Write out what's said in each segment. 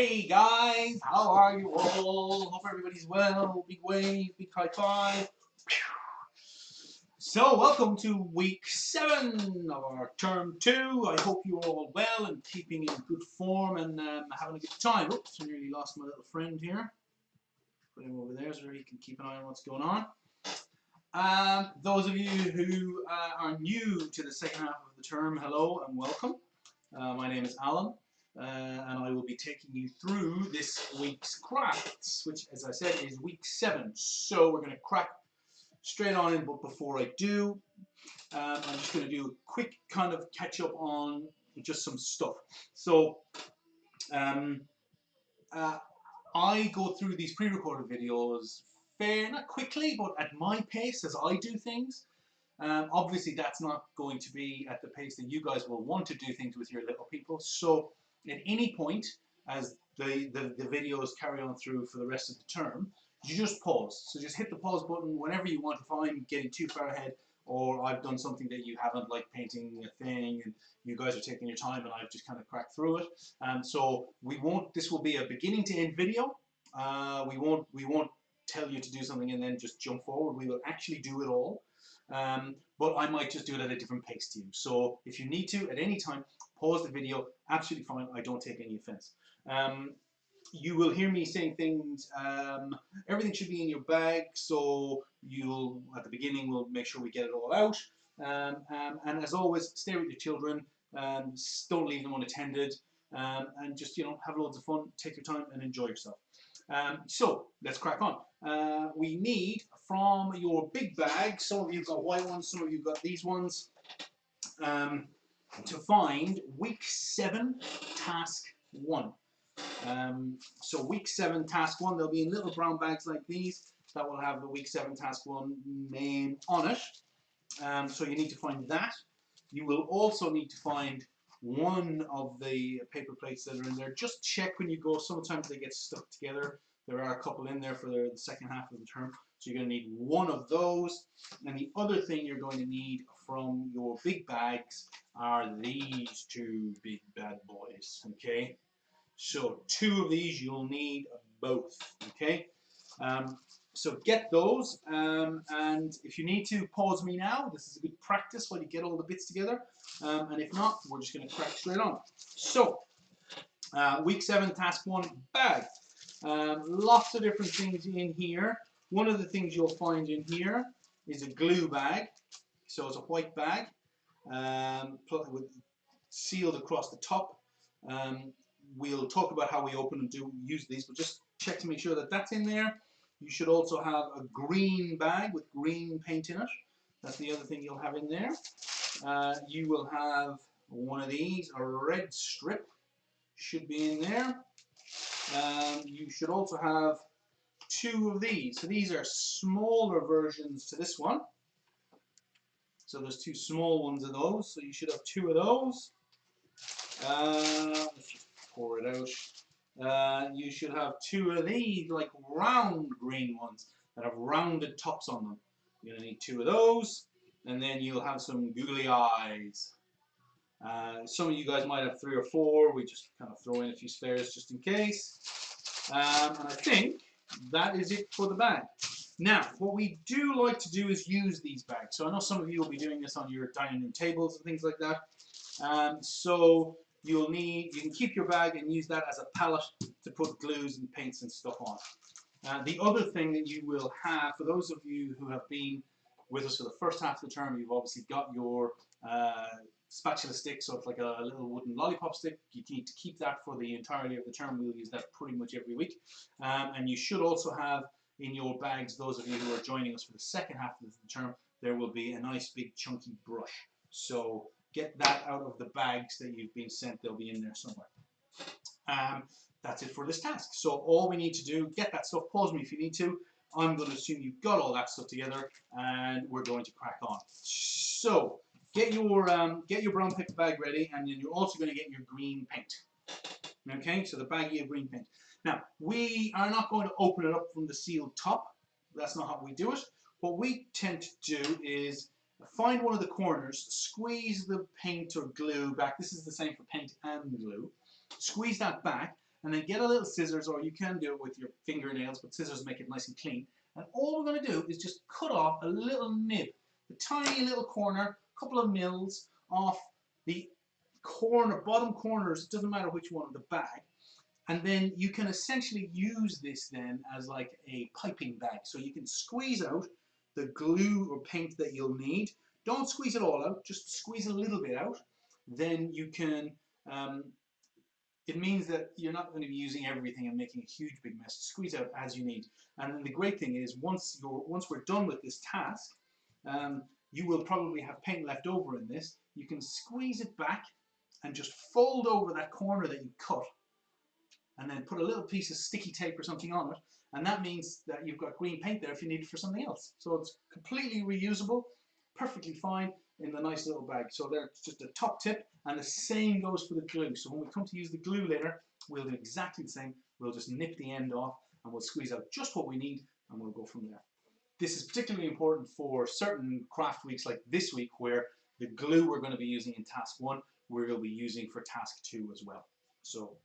Hey guys, how are you all? Hope everybody's well. Big wave, big high five. So welcome to week 7 of our term 2. I hope you're all well and keeping in good form and having a good time. Oops, I nearly lost my little friend here. Put him over there so he can keep an eye on what's going on. Those of you who are new to the second half of the term, hello and welcome. My name is Alan. And I will be taking you through this week's crafts, which, as I said, is week 7. So we're going to crack straight on in, but before I do, I'm just going to do a quick kind of catch up on just some stuff. So I go through these pre-recorded videos not quickly, but at my pace as I do things. Obviously, that's not going to be at the pace that you guys will want to do things with your little people. So at any point, as the videos carry on through for the rest of the term, you just pause. So just hit the pause button whenever you want. If I'm getting too far ahead or I've done something that you haven't, like painting a thing, and you guys are taking your time and I've just kind of cracked through it. So this will be a beginning to end video. We won't tell you to do something and then just jump forward. We will actually do it all. But I might just do it at a different pace to you. So if you need to, at any time, pause the video. Absolutely fine. I don't take any offense. You will hear me saying things. Everything should be in your bag. So at the beginning, we'll make sure we get it all out. And as always, stay with your children. Don't leave them unattended. And just, have loads of fun. Take your time and enjoy yourself. So let's crack on. We need from your big bag, some of you got white ones, some of you got these ones, to find week 7 task 1. So week 7 task 1, they'll be in little brown bags like these that will have the week 7 task 1 name on it. So you need to find that. You will also need to find one of the paper plates that are in there. Just check when you go. Sometimes they get stuck together. There are a couple in there for the second half of the term. So you're going to need one of those. And the other thing you're going to need from your big bags are these 2 big bad boys. Okay. So 2 of these you'll need both. Okay. So get those, and if you need to, pause me now. This is a good practice while you get all the bits together, and if not, we're just going to crack straight on. So, week 7 task 1 bag. Lots of different things in here. One of the things you'll find in here is a glue bag. So it's a white bag, sealed across the top. We'll talk about how we open and use these, but just check to make sure that that's in there. You should also have a green bag with green paint in it. That's the other thing you'll have in there. You will have one of these, a red strip should be in there. You should also have 2 of these. So these are smaller versions to this one. So there's 2 small ones of those. So you should have 2 of those. Let's just pour it out. You should have 2 of these, like round green ones that have rounded tops on them. You're going to need 2 of those, and then you'll have some googly eyes. Some of you guys might have 3 or 4. We just kind of throw in a few spares just in case. And I think that is it for the bag. Now, what we do like to do is use these bags. So I know some of you will be doing this on your dining room tables and things like that. So you can keep your bag and use that as a palette to put glues and paints and stuff on. The other thing that you will have, for those of you who have been with us for the first half of the term, you've obviously got your spatula stick, so it's like a little wooden lollipop stick. You need to keep that for the entirety of the term. We'll use that pretty much every week. And you should also have in your bags, those of you who are joining us for the second half of the term, there will be a nice big chunky brush. So get that out of the bags that you've been sent. They'll be in there somewhere. That's it for this task. So all we need to do, get that stuff. Pause me if you need to. I'm going to assume you've got all that stuff together, and we're going to crack on. So get your brown paper bag ready, and then you're also going to get your green paint. Okay, so the baggie of green paint. Now, we are not going to open it up from the sealed top. That's not how we do it. What we tend to do is find one of the corners, squeeze the paint or glue back. This is the same for paint and glue. Squeeze that back, and then get a little scissors, or you can do it with your fingernails, but scissors make it nice and clean. And all we're going to do is just cut off a little nib, a tiny little corner, a couple of mils off the corner, bottom corners, it doesn't matter which one of the bag. And then you can essentially use this then as like a piping bag. So you can squeeze out the glue or paint that you'll need. Don't squeeze it all out, just squeeze a little bit out. Then you can, it means that you're not going to be using everything and making a huge big mess. Squeeze out as you need. And then the great thing is once we're done with this task, you will probably have paint left over in this. You can squeeze it back and just fold over that corner that you cut, and then put a little piece of sticky tape or something on it, and that means that you've got green paint there if you need it for something else. So it's completely reusable, perfectly fine in the nice little bag. So there's just a top tip, and the same goes for the glue. So when we come to use the glue later, we'll do exactly the same. We'll just nip the end off and we'll squeeze out just what we need, and we'll go from there. This is particularly important for certain craft weeks like this week, where the glue we're going to be using in task 1, we're going to be using for task 2 as well. So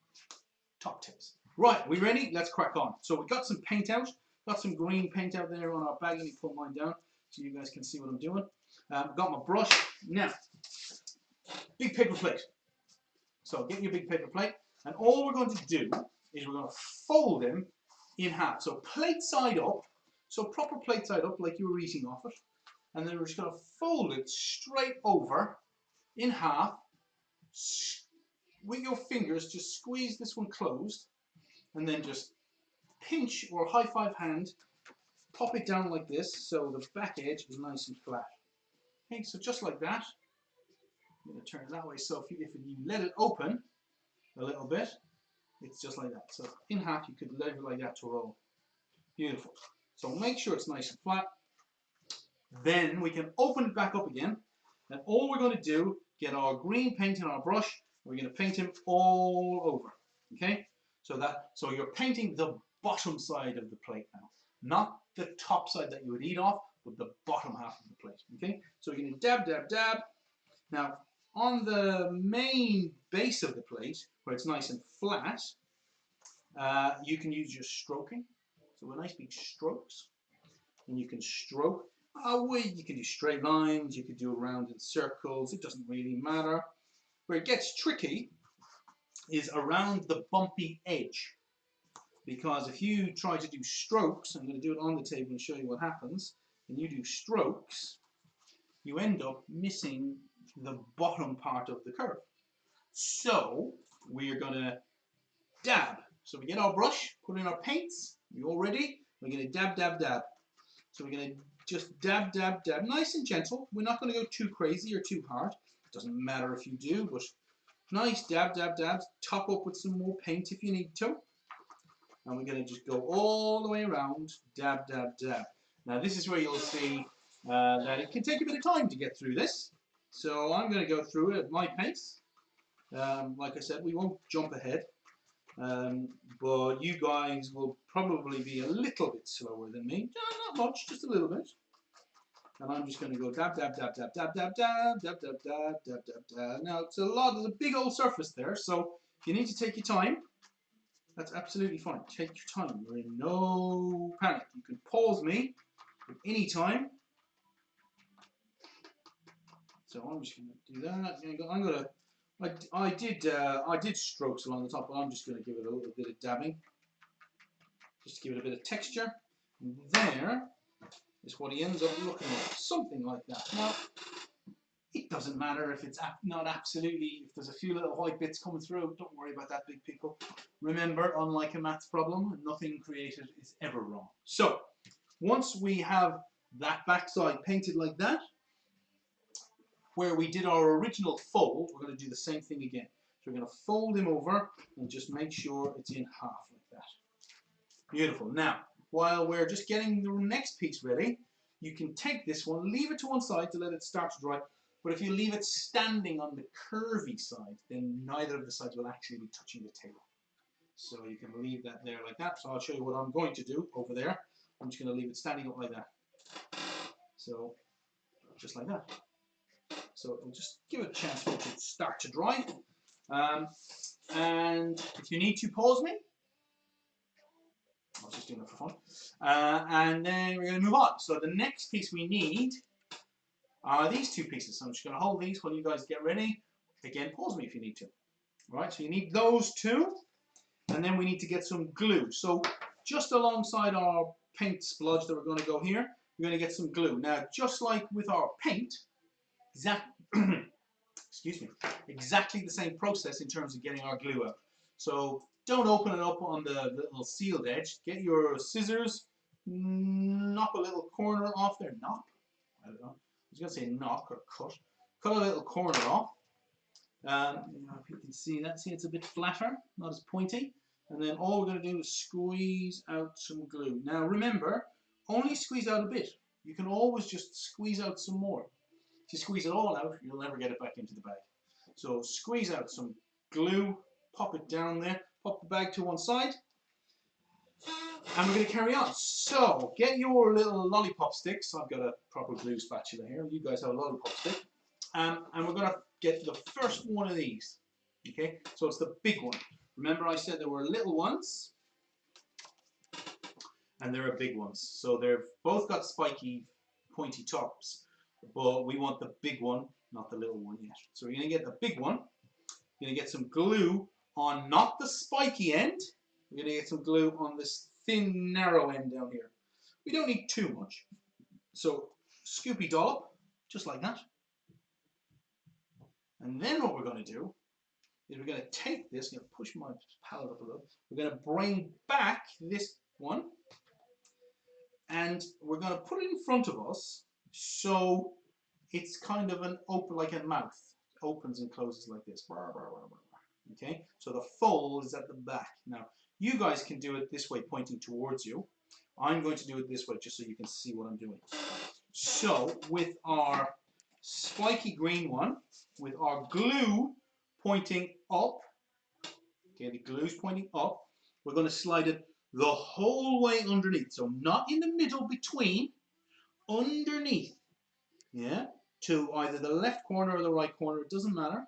top tips. Right, we ready? Let's crack on. So we got some paint out, got some green paint out there on our bag. Let me pull mine down so you guys can see what I'm doing. Got my brush. Now, big paper plate. So get your big paper plate, and all we're going to do is we're going to fold them in half. So plate side up, so proper plate side up like you were eating off it, and then we're just going to fold it straight over in half. With your fingers, just squeeze this one closed, and then just pinch or high five hand, pop it down like this so the back edge is nice and flat. Okay, so just like that. I'm going to turn it that way, so if you let it open a little bit, it's just like that. So in half, you could leave it like that to roll. Beautiful. So make sure it's nice and flat. Then we can open it back up again, and all we're going to do, get our green paint in our brush. We're going to paint him all over. Okay, so you're painting the bottom side of the plate now, not the top side that you would eat off, but the bottom half of the plate. Okay, so you're going to dab, dab, dab. Now on the main base of the plate, where it's nice and flat, you can use your stroking. So nice big strokes, and you can stroke. You can do straight lines, you could do rounded circles. It doesn't really matter. Where it gets tricky is around the bumpy edge, because if you try to do strokes, I'm going to do it on the table and show you what happens, and you do strokes, you end up missing the bottom part of the curve. So we're going to dab. So we get our brush, put in our paints, we all ready? We're going to dab, dab, dab. So we're going to just dab, dab, dab, nice and gentle. We're not going to go too crazy or too hard. Doesn't matter if you do, but nice dab, dab, dabs. Top up with some more paint if you need to. And we're going to just go all the way around, dab, dab, dab. Now this is where you'll see that it can take a bit of time to get through this. So I'm going to go through it at my pace. Like I said, we won't jump ahead. But you guys will probably be a little bit slower than me. Not much, just a little bit. And I'm just going to go dab, dab, dab, dab, dab, dab, dab, dab, dab, dab, dab, dab, dab. Now, it's there's a big old surface there, so if you need to take your time, that's absolutely fine. Take your time. You're in no panic. You can pause me at any time. So I'm just going to do that. I'm going to, I did strokes along the top, but I'm just going to give it a little bit of dabbing, just to give it a bit of texture. And there is what he ends up looking like, something like that. Now, it doesn't matter if it's not absolutely, if there's a few little white bits coming through, don't worry about that, big people. Remember, unlike a maths problem, nothing created is ever wrong. So, once we have that backside painted like that, where we did our original fold, we're going to do the same thing again. So we're going to fold him over and just make sure it's in half like that. Beautiful. Now, while we're just getting the next piece ready, you can take this one, leave it to one side to let it start to dry. But if you leave it standing on the curvy side, then neither of the sides will actually be touching the table. So you can leave that there like that. So I'll show you what I'm going to do over there. I'm just going to leave it standing up like that. So, just like that. So we'll just give it a chance for it to start to dry. And if you need to, pause me. I was just doing it for fun. And then we're going to move on. So the next piece we need are these two pieces. So I'm just going to hold these while you guys get ready. Again, pause me if you need to. All right, so you need those two. And then we need to get some glue. So just alongside our paint splodge that we're going to go here, we're going to get some glue. Now, just like with our paint, excuse me, exactly the same process in terms of getting our glue out. So don't open it up on the little sealed edge. Get your scissors, knock a little corner off there. Knock? I don't know. I was going to say knock or cut. Cut a little corner off. If you can see that, see it's a bit flatter, not as pointy. And then all we're going to do is squeeze out some glue. Now remember, only squeeze out a bit. You can always just squeeze out some more. If you squeeze it all out, you'll never get it back into the bag. So squeeze out some glue, pop it down there, pop the bag to one side, and we're going to carry on. So get your little lollipop sticks. I've got a proper glue spatula here. You guys have a lollipop stick. And we're going to get the first one of these. Okay, so it's the big one. Remember I said there were little ones and there are big ones. So they've both got spiky, pointy tops, but we want the big one, not the little one yet. So we're going to get the big one. We're going to get some glue on not the spiky end. We're going to get some glue on this thin, narrow end down here. We don't need too much. So scoopy dollop, just like that. And then what we're going to do is we're going to take this, I'm going to push my palette up a little, we're going to bring back this one, and we're going to put it in front of us so it's kind of an open, like a mouth. It opens and closes like this. Okay, so the fold is at the back. Now, you guys can do it this way, pointing towards you. I'm going to do it this way, just so you can see what I'm doing. So, with our spiky green one, with our glue pointing up, okay, the glue's pointing up, we're going to slide it the whole way underneath. So not in the middle between, underneath, yeah, to either the left corner or the right corner, it doesn't matter.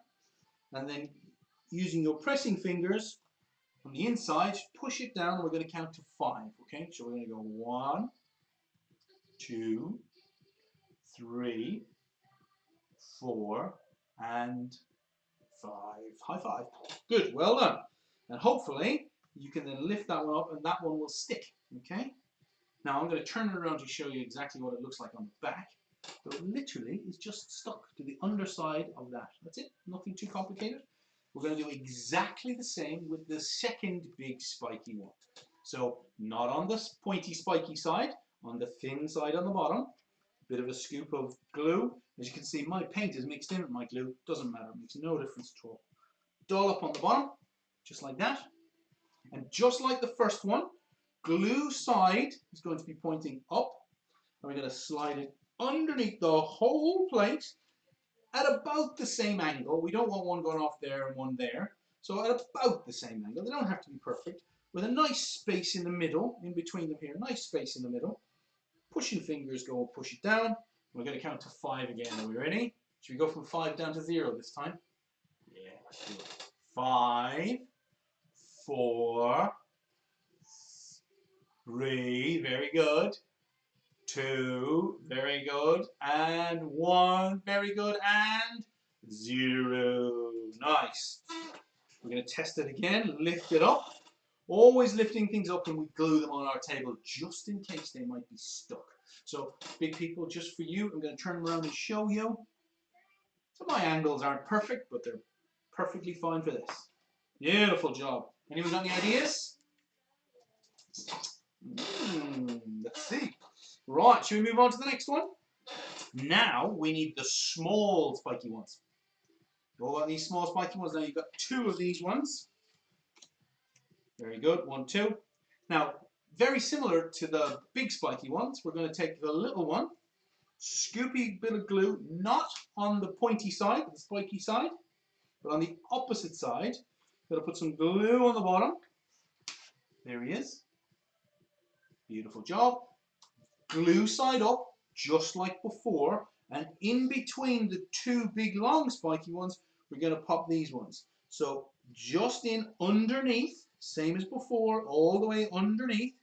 And then using your pressing fingers on the inside, push it down, and we're going to count to 5, okay? So we're going to go 1, 2, 3, 4, and 5. High five. Good, well done. And hopefully you can then lift that one up and that one will stick, okay? Now I'm going to turn it around to show you exactly what it looks like on the back. So it literally is just stuck to the underside of that. That's it, nothing too complicated. We're going to do exactly the same with the second big spiky one. So not on the pointy spiky side, on the thin side on the bottom. Bit of a scoop of glue. As you can see, my paint is mixed in with my glue. Doesn't matter, it makes no difference at all. Dollop on the bottom, just like that. And just like the first one, glue side is going to be pointing up. And we're going to slide it underneath the whole plate at about the same angle. We don't want one going off there and one there. So at about the same angle. They don't have to be perfect. With a nice space in the middle, in between them here, nice space in the middle. Pushing fingers go, push it down. We're going to count to 5 again. Are we ready? Should we go from 5 down to 0 this time? Yeah, let's do it. 5, 4, 3, very good. 2, very good. And 1, very good. And 0. Nice. We're going to test it again. Lift it up. Always lifting things up when we glue them on our table, just in case they might be stuck. So, big people, just for you, I'm going to turn them around and show you. So my angles aren't perfect, but they're perfectly fine for this. Beautiful job. Anyone got any ideas? Let's see. Right, should we move on to the next one? Now we need the small spiky ones. You all got these small spiky ones. Now you've got 2 of these ones. Very good, 1, 2. Now, very similar to the big spiky ones, we're going to take the little one, scoopy bit of glue, not on the pointy side, the spiky side, but on the opposite side. Going to put some glue on the bottom. There he is. Beautiful job. Glue side up, just like before, and in between the 2 big long spiky ones, we're going to pop these ones. So just in underneath, same as before, all the way underneath.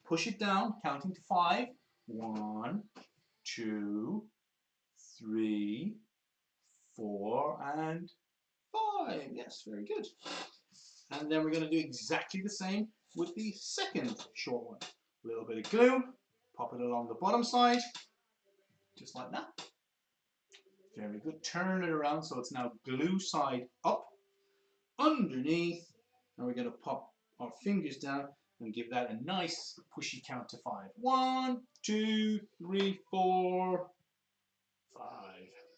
Push it down, counting to 5. 1, 2, 3, 4, and 5. Yes, very good. And then we're going to do exactly the same with the second short one. A little bit of glue, pop it along the bottom side, just like that. Very good. Turn it around so it's now glue side up, underneath, and we're going to pop our fingers down and give that a nice pushy count to 5. 1, 2, 3, 4, 5.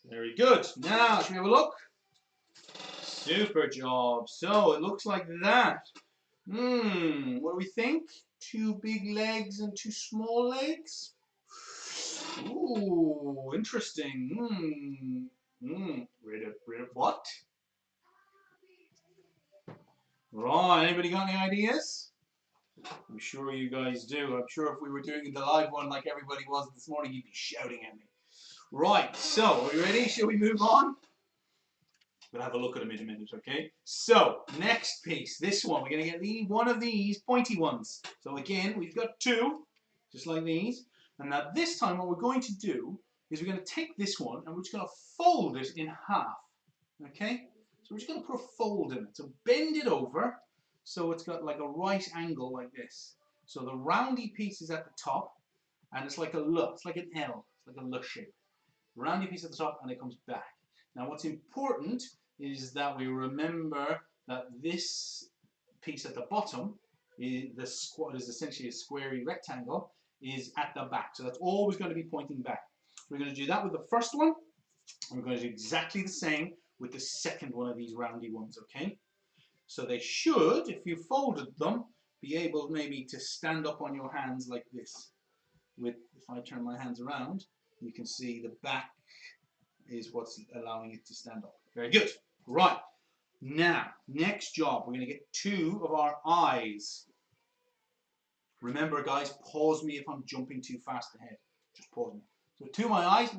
Very good. Now, should we have a look? Super job. So it looks like that. What do we think? 2 big legs and 2 small legs? Ooh, interesting. Rid of what? Right, anybody got any ideas? I'm sure you guys do. I'm sure if we were doing the live one like everybody was this morning, you'd be shouting at me. Right, so are we ready? Shall we move on? We'll have a look at them in a minute, okay? So, next piece, this one. We're going to get one of these pointy ones. So again, we've got 2, just like these. And now this time what we're going to do is we're going to take this one and we're just going to fold it in half, okay? So we're just going to put a fold in it. So bend it over so it's got like a right angle like this. So the roundy piece is at the top and it's like a L, it's like an L, it's like a L shape. Roundy piece at the top and it comes back. Now what's important is that we remember that this piece at the bottom, is essentially a squarey rectangle, is at the back. So that's always going to be pointing back. We're going to do that with the first one. And we're going to do exactly the same with the second one of these roundy ones, okay? So they should, if you folded them, be able maybe to stand up on your hands like this. If I turn my hands around, you can see the back is what's allowing it to stand up. Very good. Right. Now, next job, we're going to get 2 of our eyes. Remember, guys, pause me if I'm jumping too fast ahead. Just pause me. So 2 of my eyes.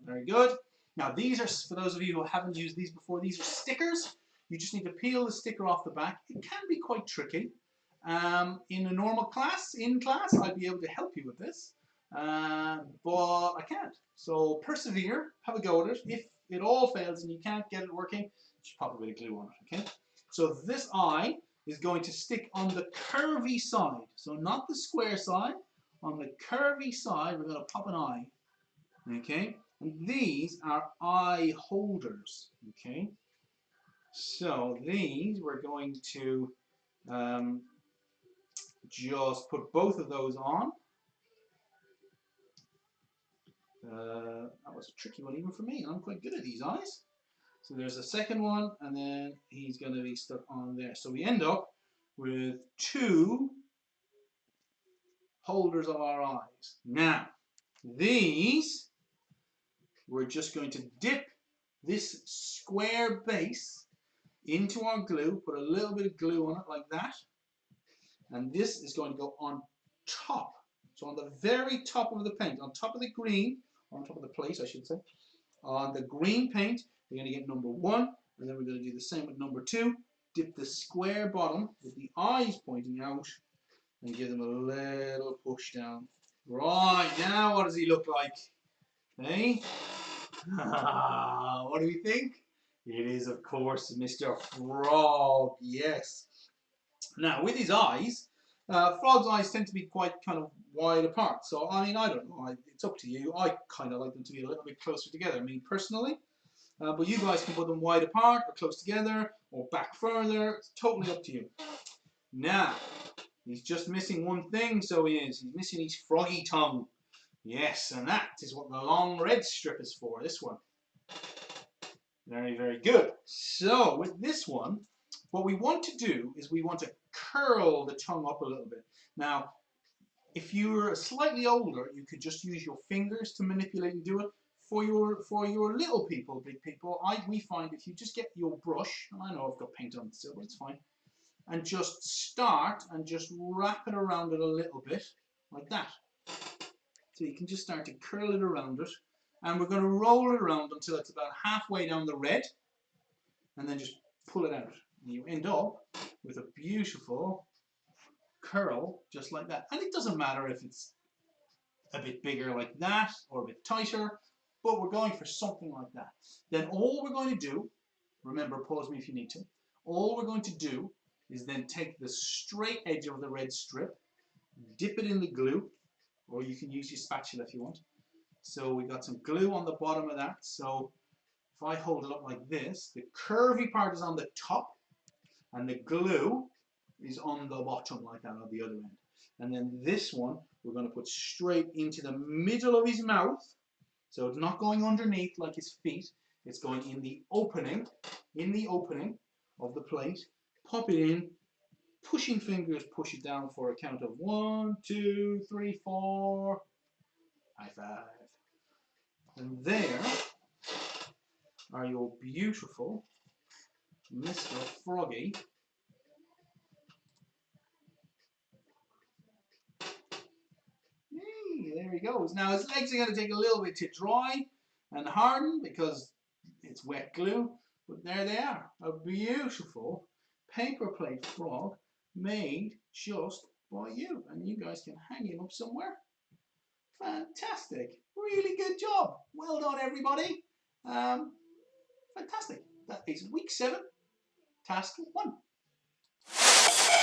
Very good. Now, these are, for those of you who haven't used these before, these are stickers. You just need to peel the sticker off the back. It can be quite tricky. In a normal class, I'd be able to help you with this. But I can't. So persevere, have a go at it. If it all fails and you can't get it working, just pop a bit of glue on it, okay? So this eye is going to stick on the curvy side. So not the square side. On the curvy side, we're going to pop an eye, okay? And these are eye holders, okay? So these, we're going to just put both of those on. That was a tricky one even for me. I'm quite good at these eyes. So there's a second one, and then he's going to be stuck on there. So we end up with 2 holders of our eyes. Now, these, we're just going to dip this square base into our glue, put a little bit of glue on it like that, and this is going to go on top. So on the very top of the paint, on top of the green, on top of the plate I should say, on the green paint, we're going to get number 1, and then we're going to do the same with number 2. Dip the square bottom with the eyes pointing out and give them a little push down. Right, now what does he look like? Hey? What do we think? It is, of course, Mr. Frog. Yes. Now, with his eyes, frogs' eyes tend to be quite kind of wide apart. So, I mean, I don't know. It's up to you. I kind of like them to be a little bit closer together, me personally. But you guys can put them wide apart or close together or back further. It's totally up to you. Now, he's just missing one thing, so he is. He's missing his froggy tongue. Yes, and that is what the long red strip is for, this one. Very, very good. So, with this one, what we want to do is we want to curl the tongue up a little bit. Now, if you're slightly older, you could just use your fingers to manipulate and do it. For your little people, big people, we find if you just get your brush, and I know I've got paint on it still, but it's fine, and just start and just wrap it around it a little bit, like that. So you can just start to curl it around it, and we're going to roll it around until it's about halfway down the red, and then just pull it out. You end up with a beautiful curl just like that. And it doesn't matter if it's a bit bigger like that or a bit tighter, but we're going for something like that. Then all we're going to do, remember, pause me if you need to, all we're going to do is then take the straight edge of the red strip, dip it in the glue, or you can use your spatula if you want. So we got some glue on the bottom of that. So if I hold it up like this, the curvy part is on the top and the glue is on the bottom like that on the other end. And then this one we're going to put straight into the middle of his mouth. So it's not going underneath like his feet. It's going in the opening of the plate. Pop it in. Pushing fingers, push it down for a count of 1, 2, 3, 4. High five. And there are your beautiful Mr. Froggy. Hey, there he goes. Now his legs are going to take a little bit to dry and harden because it's wet glue, but there they are. A beautiful paper plate frog made just by you. And you guys can hang him up somewhere. Fantastic. Really good job. Well done, everybody. Fantastic. That is week 7, task 1.